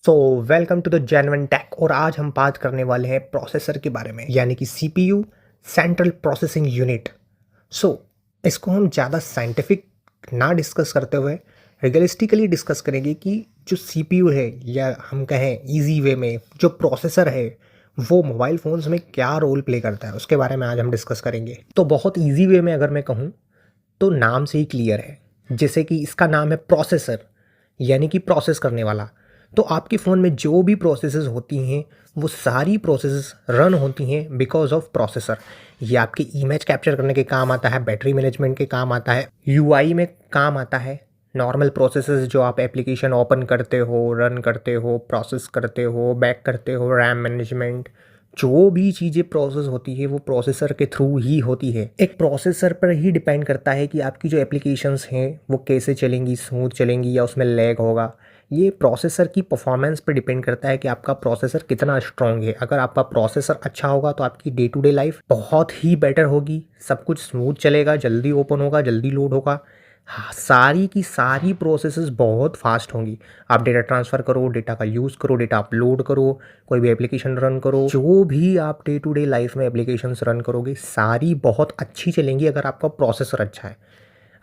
So welcome to the genuine tech. और आज हम बात करने वाले हैं प्रोसेसर के बारे में, यानी कि सीपीयू, सेंट्रल प्रोसेसिंग यूनिट। सो इसको हम ज़्यादा साइंटिफिक ना डिस्कस करते हुए रियलिस्टिकली डिस्कस करेंगे कि जो सीपीयू है, या हम कहें इजी वे में जो प्रोसेसर है, वो मोबाइल फ़ोन्स में क्या रोल प्ले करता है, उसके बारे में आज हम डिस्कस करेंगे। तो बहुत ईजी वे में अगर मैं कहूँ तो नाम से ही क्लियर है, जैसे कि इसका नाम है प्रोसेसर, यानी कि प्रोसेस करने वाला। तो आपके फ़ोन में जो भी प्रोसेसेस होती हैं वो सारी प्रोसेसेस रन होती हैं बिकॉज ऑफ प्रोसेसर। ये आपके इमेज कैप्चर करने के काम आता है, बैटरी मैनेजमेंट के काम आता है, यूआई में काम आता है। नॉर्मल प्रोसेसेस जो आप एप्लीकेशन ओपन करते हो, रन करते हो, प्रोसेस करते हो, बैक करते हो, रैम मैनेजमेंट, जो भी चीज़ें प्रोसेस होती है वो प्रोसेसर के थ्रू ही होती है। एक प्रोसेसर पर ही डिपेंड करता है कि आपकी जो एप्लीकेशंस हैं वो कैसे चलेंगी, स्मूथ चलेंगी या उसमें लैग होगा। ये प्रोसेसर की परफॉर्मेंस पर डिपेंड करता है कि आपका प्रोसेसर कितना स्ट्रॉन्ग है। अगर आपका प्रोसेसर अच्छा होगा तो आपकी डे टू डे लाइफ बहुत ही बेटर होगी, सब कुछ स्मूथ चलेगा, जल्दी ओपन होगा, जल्दी लोड होगा। हाँ, सारी की सारी प्रोसेसेस बहुत फास्ट होंगी। आप डेटा ट्रांसफ़र करो, डेटा का यूज़ करो, डेटा अपलोड करो, कोई भी एप्लीकेशन रन करो, जो भी आप डे टू डे लाइफ में एप्लीकेशंस रन करोगे सारी बहुत अच्छी चलेंगी अगर आपका प्रोसेसर अच्छा है।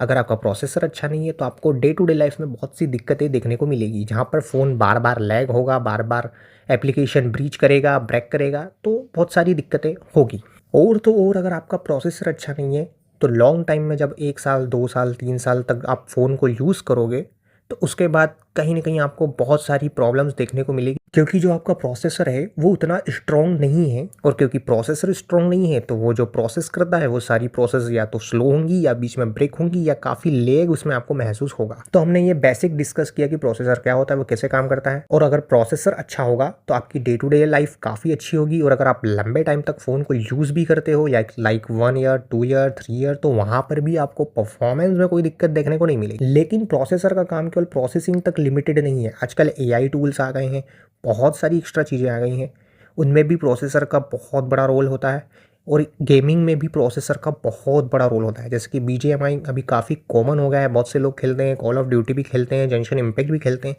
अगर आपका प्रोसेसर अच्छा नहीं है तो आपको डे टू डे लाइफ में बहुत सी दिक्कतें देखने को मिलेगी, जहाँ पर फ़ोन बार बार लैग होगा, बार बार एप्लीकेशन ब्रीच करेगा, ब्रेक करेगा, तो बहुत सारी दिक्कतें होगी। और तो और अगर आपका प्रोसेसर अच्छा नहीं है तो लॉन्ग टाइम में जब 1 साल, 2 साल, 3 साल तक आप फ़ोन को यूज़ करोगे तो उसके बाद कहीं न कहीं आपको बहुत सारी प्रॉब्लम्स देखने को मिलेगी, क्योंकि जो आपका प्रोसेसर है वो उतना स्ट्रॉन्ग नहीं है। और क्योंकि प्रोसेसर स्ट्रॉन्ग नहीं है तो वो जो प्रोसेस करता है वो सारी प्रोसेस या तो स्लो होंगी या बीच में ब्रेक होंगी या काफ़ी लेग उसमें आपको महसूस होगा। तो हमने ये बेसिक डिस्कस किया कि प्रोसेसर क्या होता है, वो कैसे काम करता है। और अगर प्रोसेसर अच्छा होगा तो आपकी डे टू डे लाइफ काफ़ी अच्छी होगी। और अगर आप लंबे टाइम तक फ़ोन को यूज़ भी करते हो या लाइक 1 ईयर, 2 ईयर, 3 ईयर, तो वहाँ पर भी आपको परफॉर्मेंस में कोई दिक्कत देखने को नहीं मिलेगी। लेकिन प्रोसेसर का काम केवल प्रोसेसिंग तक लिमिटेड नहीं है। आजकल एआई टूल्स आ गए हैं, बहुत सारी एक्स्ट्रा चीज़ें आ गई हैं, उनमें भी प्रोसेसर का बहुत बड़ा रोल होता है। और गेमिंग में भी प्रोसेसर का बहुत बड़ा रोल होता है, जैसे कि बीजीएमआई अभी काफ़ी कॉमन हो गया है, बहुत से लोग खेलते हैं, कॉल ऑफ ड्यूटी भी खेलते हैं, जेंशन इम्पैक्ट भी खेलते हैं।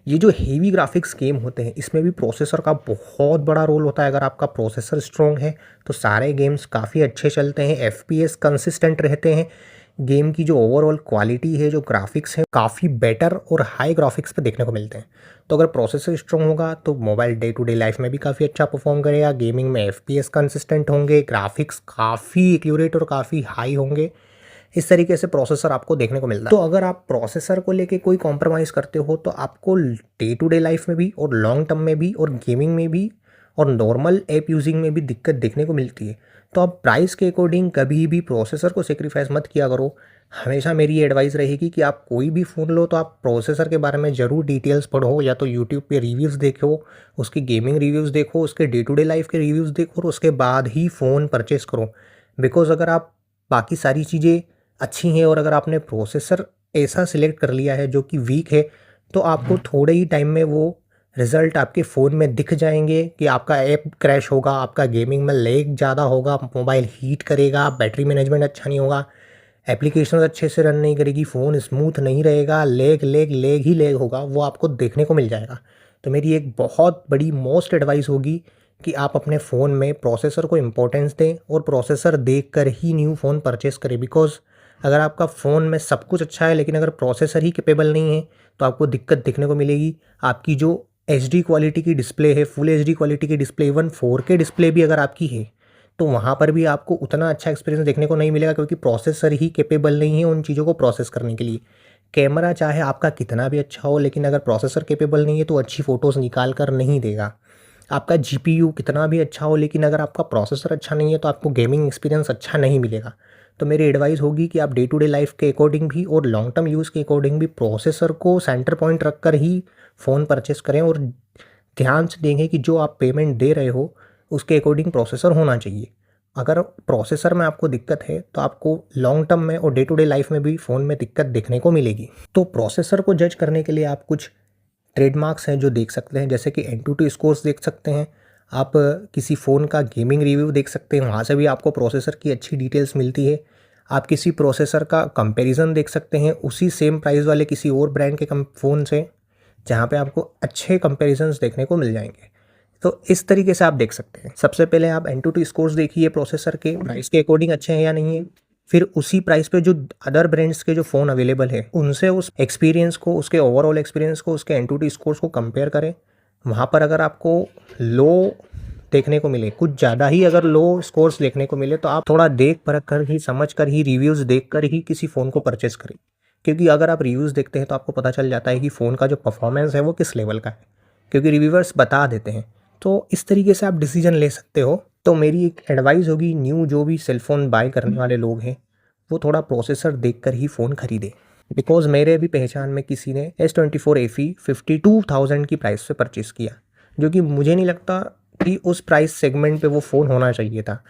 ये जो हेवी ग्राफिक्स गेम होते हैं इसमें भी प्रोसेसर का बहुत बड़ा रोल होता है। अगर आपका प्रोसेसर स्ट्रॉन्ग है तो सारे गेम्स काफ़ी अच्छे चलते हैं, एफपीएस कंसिस्टेंट रहते हैं, गेम की जो ओवरऑल क्वालिटी है, जो ग्राफिक्स है, काफ़ी बेटर और हाई ग्राफिक्स पे देखने को मिलते हैं। तो अगर प्रोसेसर स्ट्रॉन्ग होगा तो mobile day to day life में भी काफ़ी अच्छा परफॉर्म करेगा, गेमिंग में एफपीएस कंसिस्टेंट होंगे, ग्राफिक्स काफ़ी एक्यूरेट और काफ़ी हाई होंगे। इस तरीके से प्रोसेसर आपको देखने को मिलता है। तो अगर आप प्रोसेसर को लेके कोई कॉम्प्रोमाइज़ करते हो तो आपको डे टू डे लाइफ में भी और लॉन्ग टर्म में भी और गेमिंग में भी और नॉर्मल ऐप यूजिंग में भी दिक्कत देखने को मिलती है। तो आप प्राइस के अकॉर्डिंग कभी भी प्रोसेसर को सेक्रीफाइस मत किया करो। हमेशा मेरी एडवाइस रहेगी कि आप कोई भी फ़ोन लो तो आप प्रोसेसर के बारे में ज़रूर डिटेल्स पढ़ो, या तो यूट्यूब पे रिव्यूज़ देखो, उसकी गेमिंग रिव्यूज़ देखो, उसके डे टू डे लाइफ के रिव्यूज़ देखो, और उसके बाद ही फ़ोन परचेज़ करो। बिकॉज़ अगर आप बाकी सारी चीज़ें अच्छी हैं और अगर आपने प्रोसेसर ऐसा सिलेक्ट कर लिया है जो कि वीक है, तो आपको थोड़े ही टाइम में वो रिज़ल्ट आपके फ़ोन में दिख जाएंगे कि आपका ऐप क्रैश होगा, आपका गेमिंग में लैग ज़्यादा होगा, मोबाइल हीट करेगा, बैटरी मैनेजमेंट अच्छा नहीं होगा, एप्लीकेशन अच्छे से रन नहीं करेगी, फ़ोन स्मूथ नहीं रहेगा, लेग लेग लेग ही लेग होगा, वो आपको देखने को मिल जाएगा। तो मेरी एक बहुत बड़ी मोस्ट एडवाइस होगी कि आप अपने फ़ोन में प्रोसेसर को इम्पोर्टेंस दें और प्रोसेसर देख कर ही न्यू फ़ोन परचेज़ करें। बिकॉज़ अगर आपका फ़ोन में सब कुछ अच्छा है लेकिन अगर प्रोसेसर ही कैपेबल नहीं है तो आपको दिक्कत देखने को मिलेगी। आपकी जो एचडी क्वालिटी की डिस्प्ले है, फुल एचडी क्वालिटी की डिस्प्ले, इवन 4K डिस्प्ले भी अगर आपकी है तो वहाँ पर भी आपको उतना अच्छा एक्सपीरियंस देखने को नहीं मिलेगा, क्योंकि प्रोसेसर ही कैपेबल नहीं है उन चीज़ों को प्रोसेस करने के लिए। कैमरा चाहे आपका कितना भी अच्छा हो, लेकिन अगर प्रोसेसर कैपेबल नहीं है तो अच्छी फ़ोटोज़ निकाल कर नहीं देगा। आपका जीपीयू कितना भी अच्छा हो, लेकिन अगर आपका प्रोसेसर अच्छा नहीं है तो आपको गेमिंग एक्सपीरियंस अच्छा नहीं मिलेगा। तो मेरी एडवाइस होगी कि आप डे टू डे लाइफ के अकॉर्डिंग भी और लॉन्ग टर्म यूज़ के अकॉर्डिंग भी प्रोसेसर को सेंटर पॉइंट रख कर ही फ़ोन परचेस करें, और ध्यान से देखें कि जो आप पेमेंट दे रहे हो उसके अकॉर्डिंग प्रोसेसर होना चाहिए। अगर प्रोसेसर में आपको दिक्कत है तो आपको लॉन्ग टर्म में और डे टू डे लाइफ में भी फ़ोन में दिक्कत देखने को मिलेगी। तो प्रोसेसर को जज करने के लिए आप कुछ ट्रेडमार्क्स हैं जो देख सकते हैं, जैसे कि एंटूटी स्कोर्स देख सकते हैं, आप किसी फ़ोन का गेमिंग रिव्यू देख सकते हैं, वहाँ से भी आपको प्रोसेसर की अच्छी डिटेल्स मिलती है। आप किसी प्रोसेसर का कंपैरिजन देख सकते हैं उसी सेम प्राइस वाले किसी और ब्रांड के फ़ोन से, जहाँ पे आपको अच्छे कंपैरिजंस देखने को मिल जाएंगे। तो इस तरीके से आप देख सकते हैं। सबसे पहले आप एंटूटी स्कोर्स देखिए प्रोसेसर के प्राइस के अकॉर्डिंग अच्छे हैं या नहीं है। फिर उसी प्राइस पे जो अदर ब्रांड्स के जो फ़ोन अवेलेबल है उनसे उस एक्सपीरियंस को, उसके ओवरऑल एक्सपीरियंस को, उसके एंटूटी स्कोर्स को कंपेयर करें। वहाँ पर अगर आपको लो देखने को मिले, कुछ ज़्यादा ही अगर लो स्कोर्स देखने को मिले, तो आप थोड़ा देख परख कर ही, समझ कर ही, रिव्यूज़ देख कर ही किसी फ़ोन को परचेस करें। क्योंकि अगर आप रिव्यूज़ देखते हैं तो आपको पता चल जाता है कि फ़ोन का जो परफॉर्मेंस है वो किस लेवल का है, क्योंकि रिव्यूअर्स बता देते हैं। तो इस तरीके से आप डिसीजन ले सकते हो। तो मेरी एक एडवाइस होगी, न्यू जो भी सेलफ़ोन बाय करने वाले लोग हैं वो थोड़ा प्रोसेसर देख कर ही फ़ोन खरीदें। बिकॉज़ मेरे भी पहचान में किसी ने S24 FE 52,000 की प्राइस पे परचेज़ किया, जो कि मुझे नहीं लगता कि उस प्राइस सेगमेंट पे वो फ़ोन होना चाहिए था।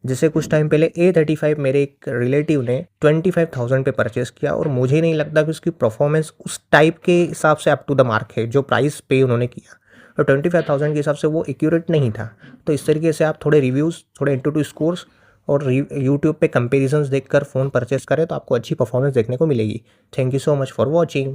जैसे कुछ टाइम पहले A35 मेरे एक रिलेटिव ने 25,000 पे परचेज़ किया, और मुझे नहीं लगता कि उसकी परफॉर्मेंस उस टाइप के हिसाब से अप टू द मार्क है जो प्राइस पे उन्होंने किया, और 25,000 के हिसाब से वो एक्यूरेट नहीं था। तो इस तरीके से आप थोड़े रिव्यूज़, थोड़े एंटूटी स्कोर्स और यूट्यूब पे कंपेरिजन्स देखकर फ़ोन परचेस करें तो आपको अच्छी परफॉर्मेंस देखने को मिलेगी। Thank you so much for watching.